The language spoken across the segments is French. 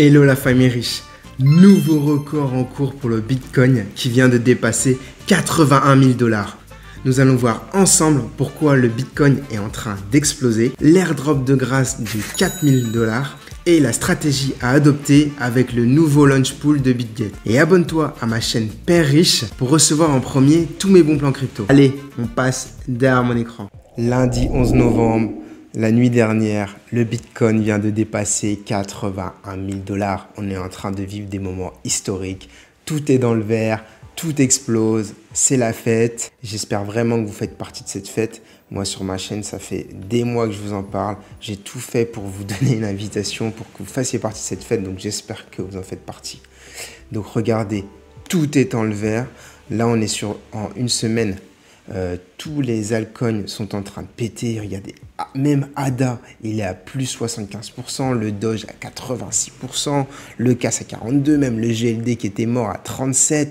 Hello la famille riche, nouveau record en cours pour le Bitcoin qui vient de dépasser 81 000 $. Nous allons voir ensemble pourquoi le Bitcoin est en train d'exploser, l'airdrop de grâce de 4 000 $ et la stratégie à adopter avec le nouveau launch pool de BitGet. Et abonne-toi à ma chaîne Père Riche pour recevoir en premier tous mes bons plans crypto. Allez, on passe derrière mon écran. Lundi 11 novembre. La nuit dernière, le Bitcoin vient de dépasser 81 000 $. On est en train de vivre des moments historiques. Tout est dans le vert, tout explose, c'est la fête. J'espère vraiment que vous faites partie de cette fête. Moi, sur ma chaîne, ça fait des mois que je vous en parle. J'ai tout fait pour vous donner une invitation pour que vous fassiez partie de cette fête. Donc, j'espère que vous en faites partie. Donc, regardez, tout est dans le vert. Là, on est en une semaine. Tous les altcoins sont en train de péter. Regardez, même ADA, il est à plus 75%, le Doge à 86%, le CAS à 42%, même le GLD qui était mort à 37%.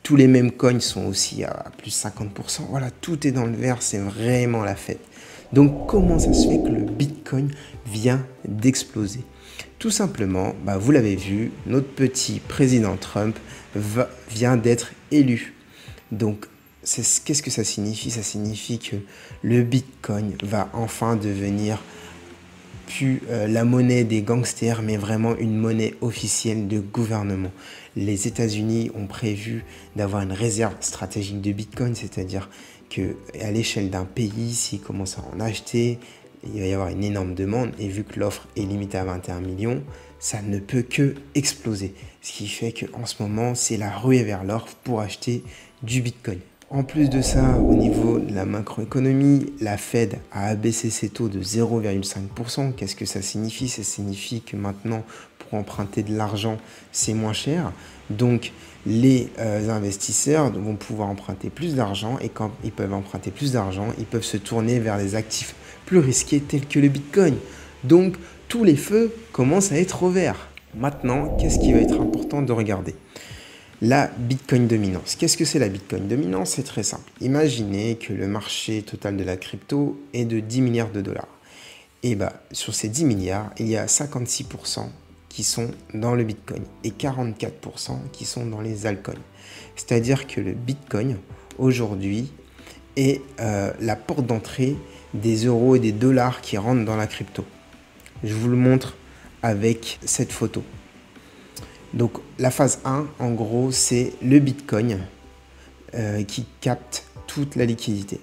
Tous les mêmes coins sont aussi à plus 50%. Voilà, tout est dans le vert, c'est vraiment la fête. Donc, comment ça se fait que le Bitcoin vient d'exploser? Tout simplement, vous l'avez vu, notre petit président Trump vient d'être élu. Donc, qu'est-ce que ça signifie? Ça signifie que le Bitcoin va enfin devenir plus la monnaie des gangsters, mais vraiment une monnaie officielle de gouvernement. Les États-Unis ont prévu d'avoir une réserve stratégique de Bitcoin, c'est-à-dire qu'à l'échelle d'un pays, s'ils commencent à en acheter, il va y avoir une énorme demande, et vu que l'offre est limitée à 21 millions, ça ne peut que exploser. Ce qui fait qu'en ce moment, c'est la ruée vers l'or pour acheter du Bitcoin. En plus de ça, au niveau de la macroéconomie, la Fed a abaissé ses taux de 0,5%. Qu'est-ce que ça signifie? Ça signifie que maintenant, pour emprunter de l'argent, c'est moins cher. Donc, les investisseurs vont pouvoir emprunter plus d'argent, et quand ils peuvent emprunter plus d'argent, ils peuvent se tourner vers des actifs plus risqués tels que le Bitcoin. Donc, tous les feux commencent à être au vert. Maintenant, qu'est-ce qui va être important de regarder? La Bitcoin dominance. Qu'est-ce que c'est la Bitcoin dominance? C'est très simple. Imaginez que le marché total de la crypto est de 10 milliards de dollars. Et sur ces 10 milliards, il y a 56% qui sont dans le Bitcoin et 44% qui sont dans les altcoins. C'est-à-dire que le Bitcoin, aujourd'hui, est la porte d'entrée des euros et des dollars qui rentrent dans la crypto. Je vous le montre avec cette photo. Donc la phase 1, en gros, c'est le Bitcoin qui capte toute la liquidité.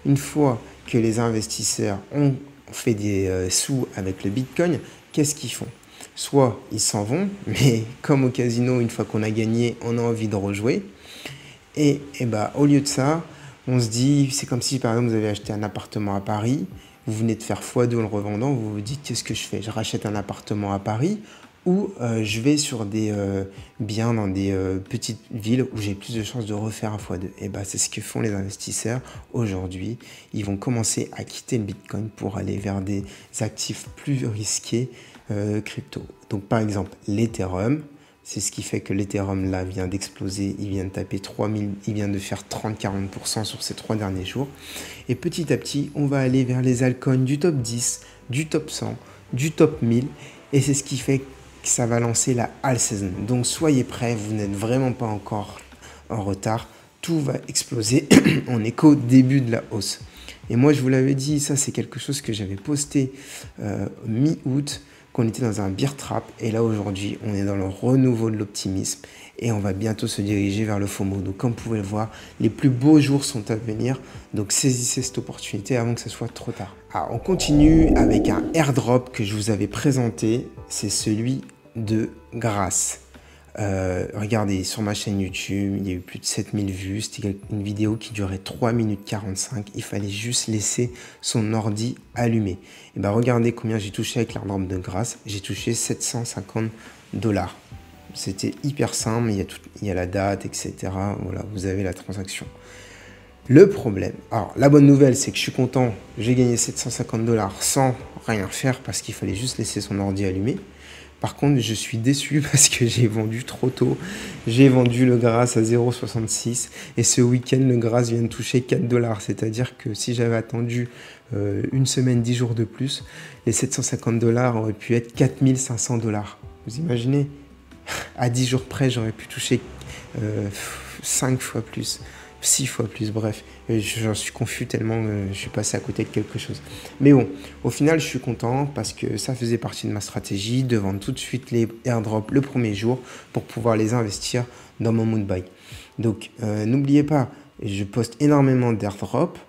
Une fois que les investisseurs ont fait des sous avec le Bitcoin, qu'est-ce qu'ils font? Soit ils s'en vont, mais comme au casino, une fois qu'on a gagné, on a envie de rejouer. Et au lieu de ça, on se dit, c'est comme si par exemple vous avez acheté un appartement à Paris, vous venez de faire x2 en le revendant, vous vous dites, qu'est-ce que je fais? Je rachète un appartement à Paris, ou je vais sur des biens dans des petites villes où j'ai plus de chances de refaire un x2. Et c'est ce que font les investisseurs aujourd'hui. Ils vont commencer à quitter le Bitcoin pour aller vers des actifs plus risqués crypto. Donc par exemple, l'Ethereum, c'est ce qui fait que l'Ethereum là vient d'exploser. Il vient de taper 3000, il vient de faire 30-40% sur ces 3 derniers jours. Et petit à petit, on va aller vers les altcoins du top 10, du top 100, du top 1000. Et c'est ce qui fait que ça va lancer la all season. Donc soyez prêts, vous n'êtes vraiment pas encore en retard. Tout va exploser. On est qu'au début de la hausse. Et moi, je vous l'avais dit, ça c'est quelque chose que j'avais posté mi-août, qu'on était dans un bear trap. Et là aujourd'hui, on est dans le renouveau de l'optimisme. Et on va bientôt se diriger vers le FOMO. Donc comme vous pouvez le voir, les plus beaux jours sont à venir. Donc saisissez cette opportunité avant que ce soit trop tard. Alors, on continue avec un airdrop que je vous avais présenté. C'est celui de grâce. Regardez, sur ma chaîne YouTube, il y a eu plus de 7000 vues. C'était une vidéo qui durait 3 minutes 45. Il fallait juste laisser son ordi allumé. Et regardez combien j'ai touché avec l'airdrop de grâce. J'ai touché 750 $. C'était hyper simple. Il y a la date, etc. Voilà, vous avez la transaction. Le problème, alors la bonne nouvelle, c'est que je suis content. J'ai gagné 750 $ sans rien faire parce qu'il fallait juste laisser son ordi allumé. Par contre, je suis déçu parce que j'ai vendu trop tôt. J'ai vendu le grâce à 0,66 et ce week-end, le grâce vient de toucher 4 $. C'est-à-dire que si j'avais attendu une semaine, 10 jours de plus, les 750 $ auraient pu être 4500 $. Vous imaginez, à 10 jours près, j'aurais pu toucher 5 fois plus, 6 fois plus, bref. J'en suis confus tellement je suis passé à côté de quelque chose. Mais bon, au final, je suis content parce que ça faisait partie de ma stratégie de vendre tout de suite les airdrops le premier jour pour pouvoir les investir dans mon moon buy. Donc, n'oubliez pas, je poste énormément d'airdrops.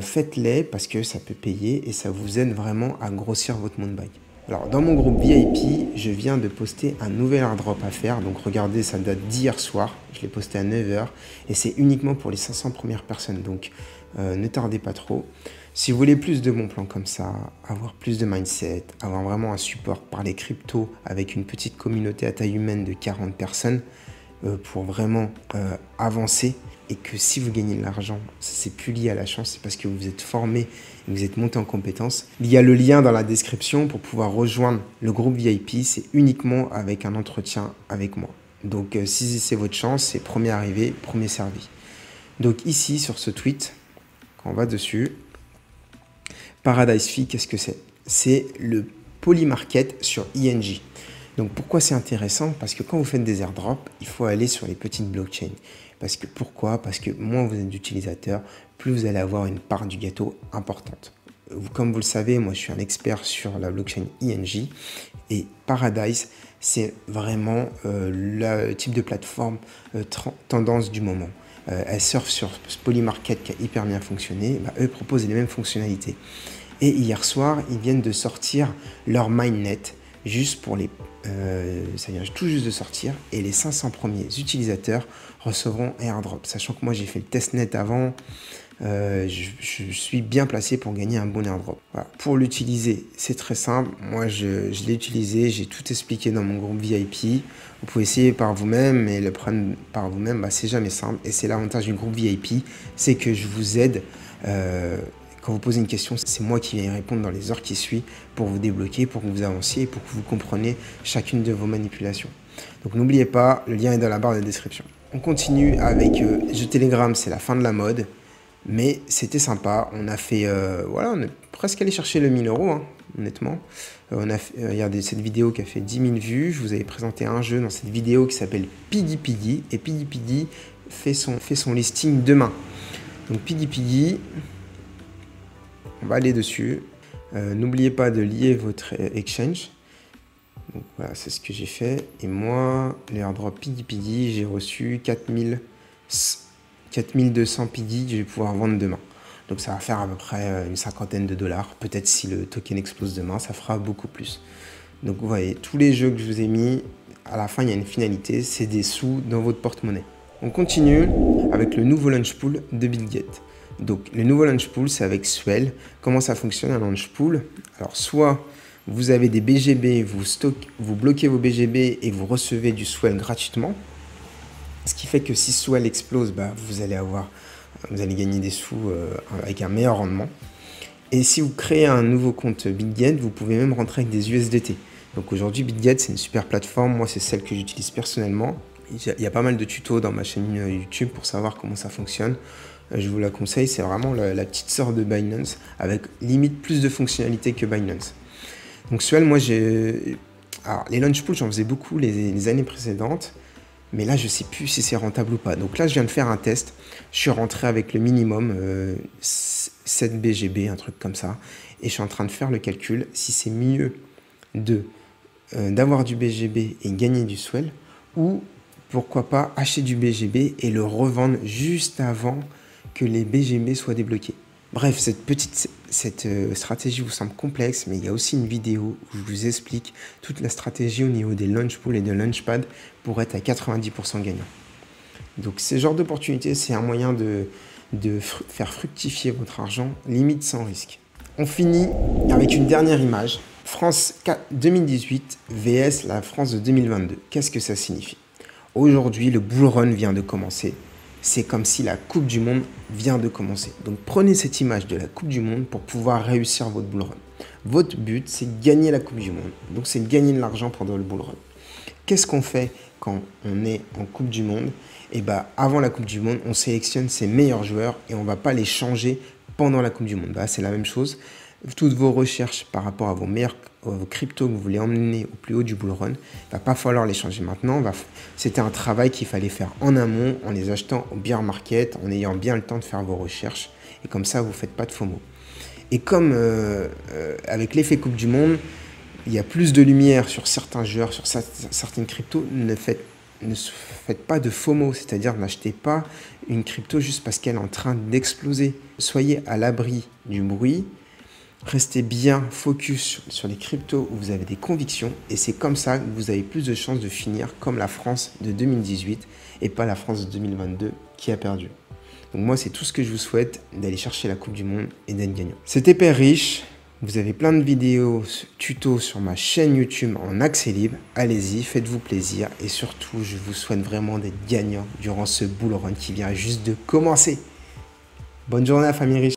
Faites-les parce que ça peut payer et ça vous aide vraiment à grossir votre moon buy. Alors, dans mon groupe VIP, je viens de poster un nouvel airdrop à faire. Donc, regardez, ça date d'hier soir. Je l'ai posté à 9 h et c'est uniquement pour les 500 premières personnes. Donc, ne tardez pas trop. Si vous voulez plus de bons plans comme ça, avoir plus de mindset, avoir vraiment un support par les cryptos avec une petite communauté à taille humaine de 40 personnes pour vraiment avancer, et que si vous gagnez de l'argent, c'est plus lié à la chance, c'est parce que vous êtes formé et vous êtes monté en compétences. Il y a le lien dans la description pour pouvoir rejoindre le groupe VIP. C'est uniquement avec un entretien avec moi. Donc, saisissez votre chance, c'est premier arrivé, premier servi. Donc ici, sur ce tweet, quand on va dessus, Paradise Fee, qu'est-ce que c'est? C'est le Polymarket sur ING. Donc pourquoi c'est intéressant? Parce que quand vous faites des airdrops, il faut aller sur les petites blockchains. Pourquoi? Parce que moins vous êtes d'utilisateurs, plus vous allez avoir une part du gâteau importante. Comme vous le savez, moi je suis un expert sur la blockchain ING et Paradise, c'est vraiment le type de plateforme tendance du moment. Elle surfe sur ce Polymarket qui a hyper bien fonctionné. Eux proposent les mêmes fonctionnalités. Et hier soir, ils viennent de sortir leur mainnet juste pour les... ça vient tout juste de sortir et les 500 premiers utilisateurs recevront un airdrop. Sachant que moi j'ai fait le testnet avant, je suis bien placé pour gagner un bon airdrop. Voilà. Pour l'utiliser, c'est très simple. Moi je l'ai utilisé, j'ai tout expliqué dans mon groupe VIP. Vous pouvez essayer par vous-même, mais le prendre par vous-même, c'est jamais simple. Et c'est l'avantage du groupe VIP, c'est que je vous aide. Quand vous posez une question, c'est moi qui vais y répondre dans les heures qui suivent pour vous débloquer, pour que vous avanciez, pour que vous compreniez chacune de vos manipulations. Donc n'oubliez pas, le lien est dans la barre de description. On continue avec jeu Telegram, c'est la fin de la mode, mais c'était sympa. On a fait, voilà, on est presque allé chercher le 1000 €, hein, honnêtement. Regardez cette vidéo qui a fait 10 000 vues. Je vous avais présenté un jeu dans cette vidéo qui s'appelle Piggy Piggy, et Piggy Piggy fait son listing demain. Donc Piggy Piggy, on va aller dessus. N'oubliez pas de lier votre exchange. Donc voilà, c'est ce que j'ai fait. Et moi, l'airdrop Piggy Piggy, j'ai reçu 4200 Piggy que je vais pouvoir vendre demain. Donc ça va faire à peu près une cinquantaine de dollars. Peut-être si le token explose demain, ça fera beaucoup plus. Donc vous voyez, tous les jeux que je vous ai mis, à la fin, il y a une finalité, c'est des sous dans votre porte-monnaie. On continue avec le nouveau launch pool de BitGet. Donc le nouveau launch pool, c'est avec Swell. Comment ça fonctionne un launch pool? Alors soit vous avez des BGB, vous bloquez vos BGB et vous recevez du Swell gratuitement. Ce qui fait que si Swell explose, vous allez gagner des sous avec un meilleur rendement. Et si vous créez un nouveau compte BitGet, vous pouvez même rentrer avec des USDT. Donc aujourd'hui, BitGet, c'est une super plateforme. Moi, c'est celle que j'utilise personnellement. Il y a pas mal de tutos dans ma chaîne YouTube pour savoir comment ça fonctionne. Je vous la conseille, c'est vraiment la petite sœur de Binance avec limite plus de fonctionnalités que Binance. Donc Swell, moi alors les launch pools, j'en faisais beaucoup les années précédentes, mais là je sais plus si c'est rentable ou pas. Donc là je viens de faire un test, je suis rentré avec le minimum 7 BGB, un truc comme ça, et je suis en train de faire le calcul si c'est mieux d'avoir du BGB et gagner du Swell, ou pourquoi pas acheter du BGB et le revendre juste avant que les BGB soient débloqués. Bref, cette stratégie vous semble complexe, mais il y a aussi une vidéo où je vous explique toute la stratégie au niveau des launch pools et de launchpad pour être à 90% gagnant. Donc ce genre d'opportunité, c'est un moyen de faire fructifier votre argent, limite sans risque. On finit avec une dernière image. France 2018 vs la France de 2022. Qu'est-ce que ça signifie? Aujourd'hui, le bull run vient de commencer. C'est comme si la Coupe du Monde vient de commencer. Donc prenez cette image de la Coupe du Monde pour pouvoir réussir votre bull run. Votre but, c'est de gagner la Coupe du Monde. Donc c'est de gagner de l'argent pendant le bull run. Qu'est-ce qu'on fait quand on est en Coupe du Monde? Et avant la Coupe du Monde, on sélectionne ses meilleurs joueurs et on ne va pas les changer pendant la Coupe du Monde. C'est la même chose. Toutes vos recherches par rapport à vos vos cryptos que vous voulez emmener au plus haut du bull run, il ne va pas falloir les changer maintenant. C'était un travail qu'il fallait faire en amont, en les achetant au bear market, en ayant bien le temps de faire vos recherches. Et comme ça, vous ne faites pas de FOMO. Et comme avec l'effet Coupe du Monde, il y a plus de lumière sur certains joueurs, sur certaines cryptos, ne faites pas de FOMO, c'est-à-dire n'achetez pas une crypto juste parce qu'elle est en train d'exploser. Soyez à l'abri du bruit, restez bien focus sur les cryptos où vous avez des convictions et c'est comme ça que vous avez plus de chances de finir comme la France de 2018 et pas la France de 2022 qui a perdu. Donc moi, c'est tout ce que je vous souhaite, d'aller chercher la Coupe du Monde et d'être gagnant. C'était Père Riche. Vous avez plein de vidéos, tutos sur ma chaîne YouTube en accès libre. Allez-y, faites-vous plaisir. Et surtout, je vous souhaite vraiment d'être gagnant durant ce bull run qui vient juste de commencer. Bonne journée à la famille riche.